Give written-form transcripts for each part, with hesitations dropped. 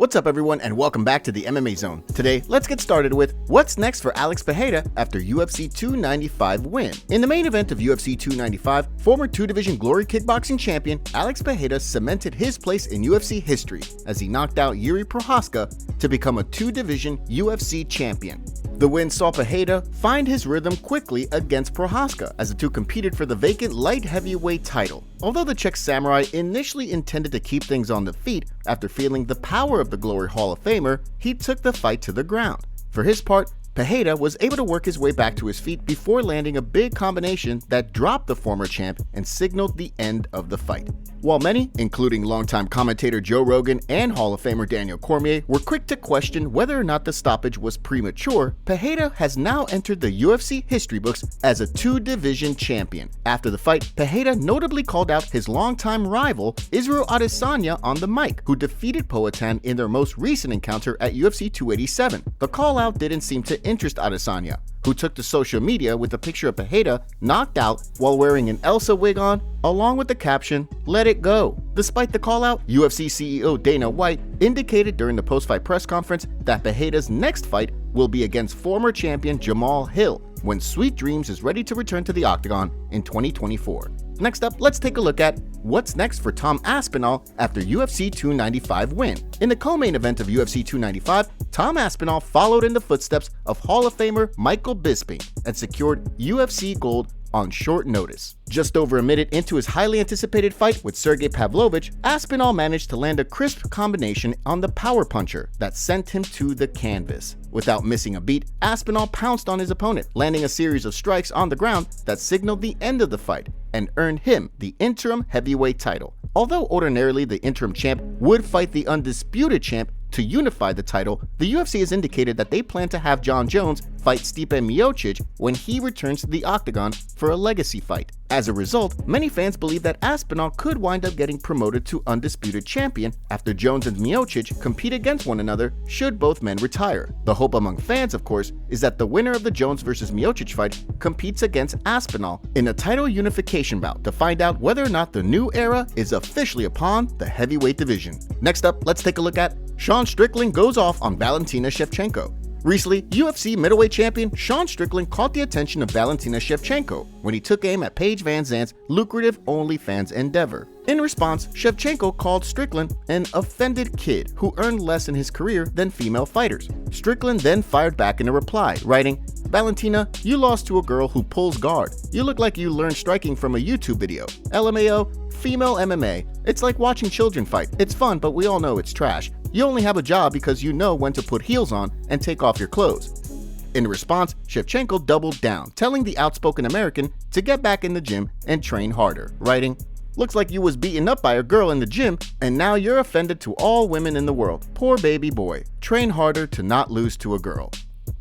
What's up everyone and welcome back to the MMA Zone. Today, let's get started with what's next for Alex Pereira after UFC 295 win. In the main event of UFC 295, former two-division Glory Kickboxing champion Alex Pereira cemented his place in UFC history as he knocked out Yuri Prochazka to become a two-division UFC champion. The win saw Pereira find his rhythm quickly against Prochazka as the two competed for the vacant light heavyweight title. Although the Czech samurai initially intended to keep things on the feet after feeling the power of the Glory Hall of Famer, he took the fight to the ground. For his part, Pereira was able to work his way back to his feet before landing a big combination that dropped the former champ and signaled the end of the fight. While many, including longtime commentator Joe Rogan and Hall of Famer Daniel Cormier, were quick to question whether or not the stoppage was premature, Pereira has now entered the UFC history books as a two-division champion. After the fight, Pereira notably called out his longtime rival Israel Adesanya on the mic, who defeated Poatan in their most recent encounter at UFC 287. The call-out didn't seem to interest Adesanya, who took to social media with a picture of Pereira knocked out while wearing an Elsa wig on, along with the caption, "Let it go." Despite the call-out, UFC CEO Dana White indicated during the post-fight press conference that Pereira's next fight will be against former champion Jamahal Hill when Sweet Dreams is ready to return to the octagon in 2024. Next up, let's take a look at what's next for Tom Aspinall after UFC 295 win. In the co-main event of UFC 295, Tom Aspinall followed in the footsteps of Hall of Famer Michael Bisping and secured UFC gold on short notice. Just over a minute into his highly anticipated fight with Sergey Pavlovich, Aspinall managed to land a crisp combination on the power puncher that sent him to the canvas. Without missing a beat, Aspinall pounced on his opponent, landing a series of strikes on the ground that signaled the end of the fight and earned him the interim heavyweight title. Although ordinarily the interim champ would fight the undisputed champ to unify the title, the UFC has indicated that they plan to have Jon Jones fight Stipe Miocic when he returns to the octagon for a legacy fight. As a result, many fans believe that Aspinall could wind up getting promoted to undisputed champion after Jones and Miocic compete against one another should both men retire. The hope among fans, of course, is that the winner of the Jones vs. Miocic fight competes against Aspinall in a title unification bout to find out whether or not the new era is officially upon the heavyweight division. Next up, let's take a look at Strickland goes off on Valentina Shevchenko. Recently, UFC middleweight champion Sean Strickland caught the attention of Valentina Shevchenko when he took aim at Paige VanZant's lucrative OnlyFans endeavor. In response, Shevchenko called Strickland an offended kid who earned less in his career than female fighters. Strickland then fired back in a reply, writing, "Valentina, you lost to a girl who pulls guard. You look like you learned striking from a YouTube video. LMAO, female MMA. It's like watching children fight. It's fun, but we all know it's trash. You only have a job because you know when to put heels on and take off your clothes." In response, Shevchenko doubled down, telling the outspoken American to get back in the gym and train harder, writing, "Looks like you was beaten up by a girl in the gym and now you're offended to all women in the world. Poor baby boy. Train harder to not lose to a girl."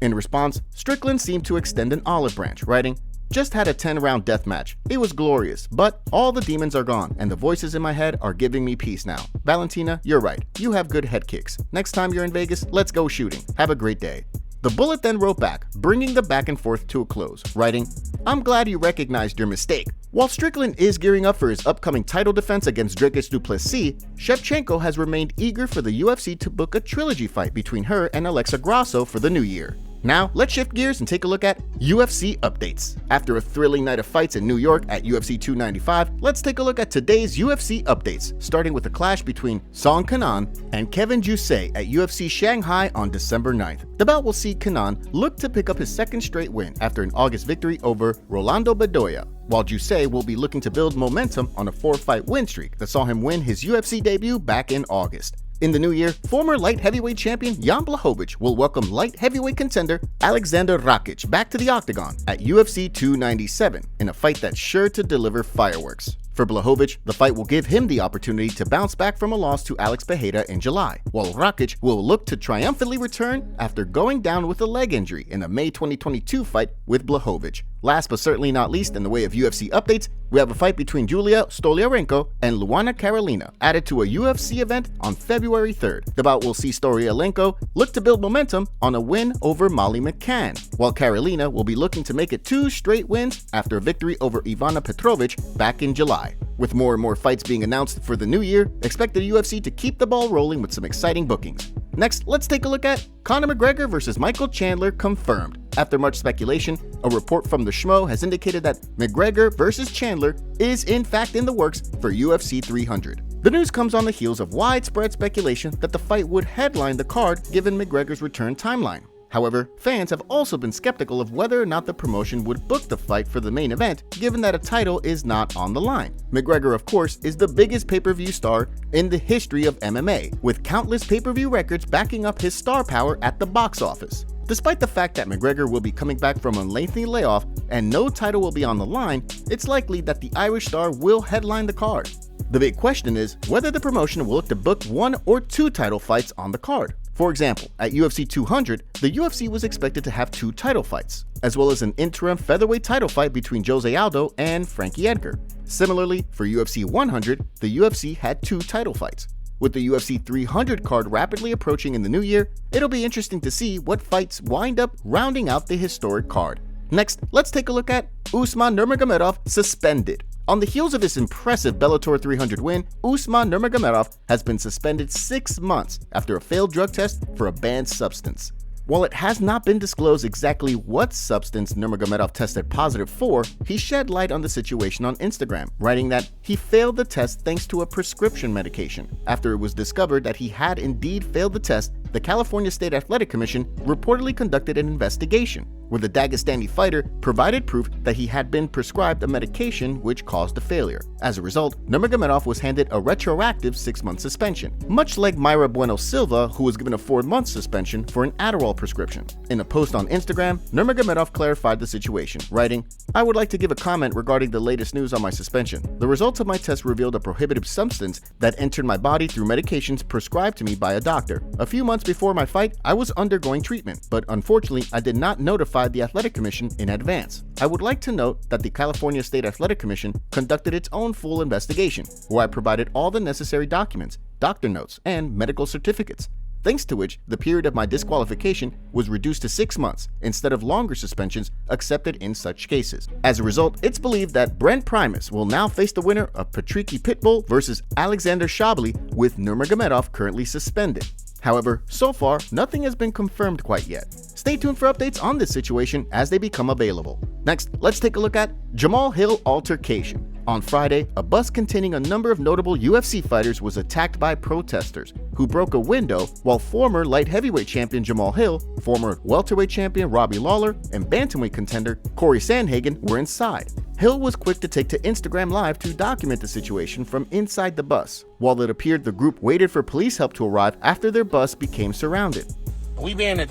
In response, Strickland seemed to extend an olive branch, writing, "Just had a 10-round death match. It was glorious, but all the demons are gone and the voices in my head are giving me peace now. Valentina, you're right. You have good head kicks. Next time you're in Vegas, let's go shooting. Have a great day." The Bullet then wrote back, bringing the back and forth to a close, writing, "I'm glad you recognized your mistake." While Strickland is gearing up for his upcoming title defense against Dricus du Plessis, Shevchenko has remained eager for the UFC to book a trilogy fight between her and Alexa Grasso for the new year. Now, let's shift gears and take a look at UFC updates. After a thrilling night of fights in New York at UFC 295, let's take a look at today's UFC updates, starting with the clash between Song Kenan and Kevin Jusei at UFC Shanghai on December 9th. The bout will see Kenan look to pick up his second straight win after an August victory over Rolando Bedoya, while Jusei will be looking to build momentum on a 4-fight win streak that saw him win his UFC debut back in August. In the new year, former light heavyweight champion Jan Blachowicz will welcome light heavyweight contender Alexander Rakic back to the octagon at UFC 297 in a fight that's sure to deliver fireworks. For Blachowicz, the fight will give him the opportunity to bounce back from a loss to Alex Pereira in July, while Rakic will look to triumphantly return after going down with a leg injury in the May 2022 fight with Blachowicz. Last but certainly not least in the way of UFC updates, we have a fight between Julia Stoliarenko and Luana Carolina added to a UFC event on February 3rd. The bout will see Stoliarenko look to build momentum on a win over Molly McCann, while Carolina will be looking to make it 2 straight wins after a victory over Ivana Petrovic back in July. With more and more fights being announced for the new year, expect the UFC to keep the ball rolling with some exciting bookings. Next, let's take a look at Conor McGregor versus Michael Chandler confirmed. After much speculation, a report from the Schmo has indicated that McGregor versus Chandler is in fact in the works for UFC 300. The news comes on the heels of widespread speculation that the fight would headline the card given McGregor's return timeline. However, fans have also been skeptical of whether or not the promotion would book the fight for the main event, given that a title is not on the line. McGregor, of course, is the biggest pay-per-view star in the history of MMA, with countless pay-per-view records backing up his star power at the box office. Despite the fact that McGregor will be coming back from a lengthy layoff and no title will be on the line, it's likely that the Irish star will headline the card. The big question is whether the promotion will look to book 1 or 2 title fights on the card. For example, at UFC 200, the UFC was expected to have 2 title fights, as well as an interim featherweight title fight between Jose Aldo and Frankie Edgar. Similarly, for UFC 100, the UFC had 2 title fights. With the UFC 300 card rapidly approaching in the new year, it'll be interesting to see what fights wind up rounding out the historic card. Next, let's take a look at Usman Nurmagomedov suspended. On the heels of his impressive Bellator 300 win, Usman Nurmagomedov has been suspended 6 months after a failed drug test for a banned substance. While it has not been disclosed exactly what substance Nurmagomedov tested positive for, he shed light on the situation on Instagram, writing that he failed the test thanks to a prescription medication. After it was discovered that he had indeed failed the test, the California State Athletic Commission reportedly conducted an investigation, where the Dagestani fighter provided proof that he had been prescribed a medication which caused the failure. As a result, Nurmagomedov was handed a retroactive 6-month suspension, much like Mayra Bueno Silva, who was given a 4-month suspension for an Adderall prescription. In a post on Instagram, Nurmagomedov clarified the situation, writing, "I would like to give a comment regarding the latest news on my suspension. The results of my test revealed a prohibitive substance that entered my body through medications prescribed to me by a doctor. A few months before my fight, I was undergoing treatment, but unfortunately, I did not notify the Athletic Commission in advance. I would like to note that the California State Athletic Commission conducted its own full investigation, where I provided all the necessary documents, doctor notes, and medical certificates, thanks to which the period of my disqualification was reduced to 6 months instead of longer suspensions accepted in such cases. As a result, it's believed that Brent Primus will now face the winner of Patricky Pitbull versus Alexander Shabli, with Nurmagomedov currently suspended. However, so far, nothing has been confirmed quite yet. Stay tuned for updates on this situation as they become available. Next, let's take a look at Jamahal Hill altercation. On Friday, a bus containing a number of notable UFC fighters was attacked by protesters who broke a window while former light heavyweight champion Jamahal Hill, former welterweight champion Robbie Lawler, and bantamweight contender Corey Sandhagen were inside. Hill was quick to take to Instagram Live to document the situation from inside the bus, while it appeared the group waited for police help to arrive after their bus became surrounded.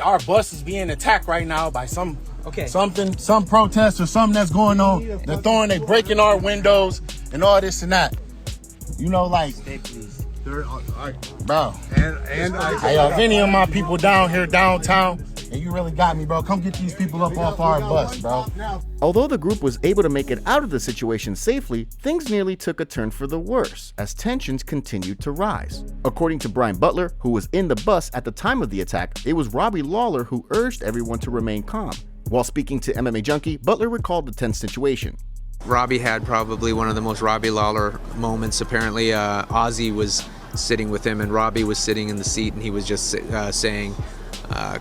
Our bus is being attacked right now by some protest or something that's going on. They breaking our windows and all this and that. You know, like, bro. Hey, if any of my people down here downtown, and you really got me, bro, come get these people up off our bus, bro. Although the group was able to make it out of the situation safely, things nearly took a turn for the worse as tensions continued to rise. According to Brian Butler, who was in the bus at the time of the attack, it was Robbie Lawler who urged everyone to remain calm. While speaking to MMA Junkie, Butler recalled the tense situation. Robbie had probably one of the most Robbie Lawler moments. Apparently, Ozzy was sitting with him and Robbie was sitting in the seat, and he was just saying,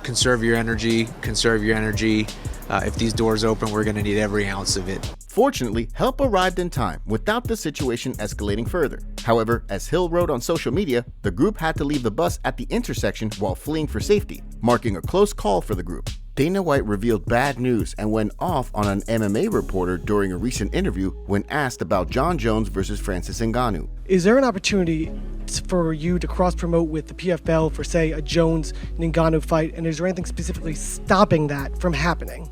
conserve your energy, conserve your energy. If these doors open, we're going to need every ounce of it. Fortunately, help arrived in time without the situation escalating further. However, as Hill wrote on social media, the group had to leave the bus at the intersection while fleeing for safety, marking a close call for the group. Dana White revealed bad news and went off on an MMA reporter during a recent interview when asked about John Jones versus Francis Ngannou. Is there an opportunity for you to cross-promote with the PFL for, say, a Jones-Ngannou fight, and is there anything specifically stopping that from happening?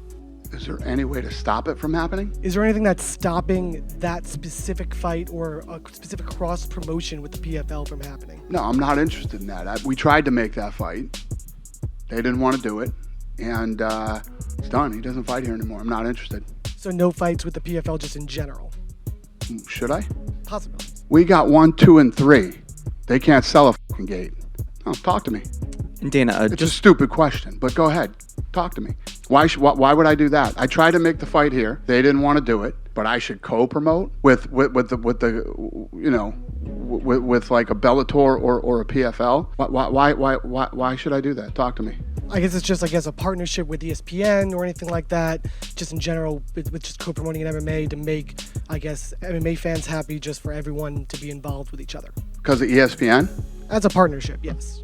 Is there any way to stop it from happening? Is there anything that's stopping that specific fight or a specific cross-promotion with the PFL from happening? No, I'm not interested in that. We tried to make that fight. They didn't want to do it. And it's done. He doesn't fight here anymore. I'm not interested. So no fights with the PFL just in general? Should I? Possibly. We got 1, 2, and 3. They can't sell a fucking gate. Oh, talk to me. Dana, it's a stupid question, but go ahead. Talk to me. Why would I do that? I tried to make the fight here. They didn't want to do it. but I should co-promote with like a Bellator or a PFL. Why should I do that? Talk to me. I guess it's just, a partnership with ESPN or anything like that, just in general, with just co-promoting an MMA to make, MMA fans happy, just for everyone to be involved with each other. Because of ESPN? As a partnership, yes.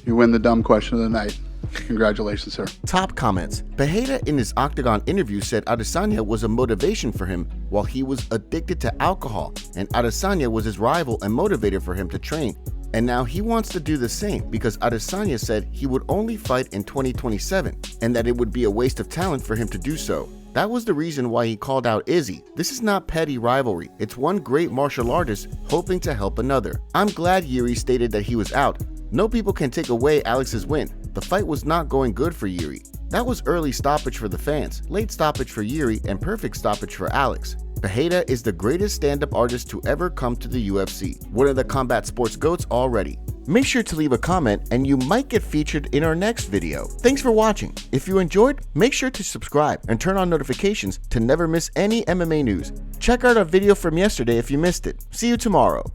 You win the dumb question of the night. Congratulations, sir. Top comments. Pereira in his Octagon interview said Adesanya was a motivation for him while he was addicted to alcohol, and Adesanya was his rival and motivator for him to train. And now he wants to do the same because Adesanya said he would only fight in 2027 and that it would be a waste of talent for him to do so. That was the reason why he called out Izzy. This is not petty rivalry. It's one great martial artist hoping to help another. I'm glad Yuri stated that he was out. No people can take away Alex's win. The fight was not going good for Yuri. That was early stoppage for the fans, late stoppage for Yuri, and perfect stoppage for Alex. Pereira is the greatest stand-up artist to ever come to the UFC, one of the combat sports GOATs already. Make sure to leave a comment and you might get featured in our next video. Thanks for watching. If you enjoyed, make sure to subscribe and turn on notifications to never miss any MMA news. Check out our video from yesterday if you missed it. See you tomorrow.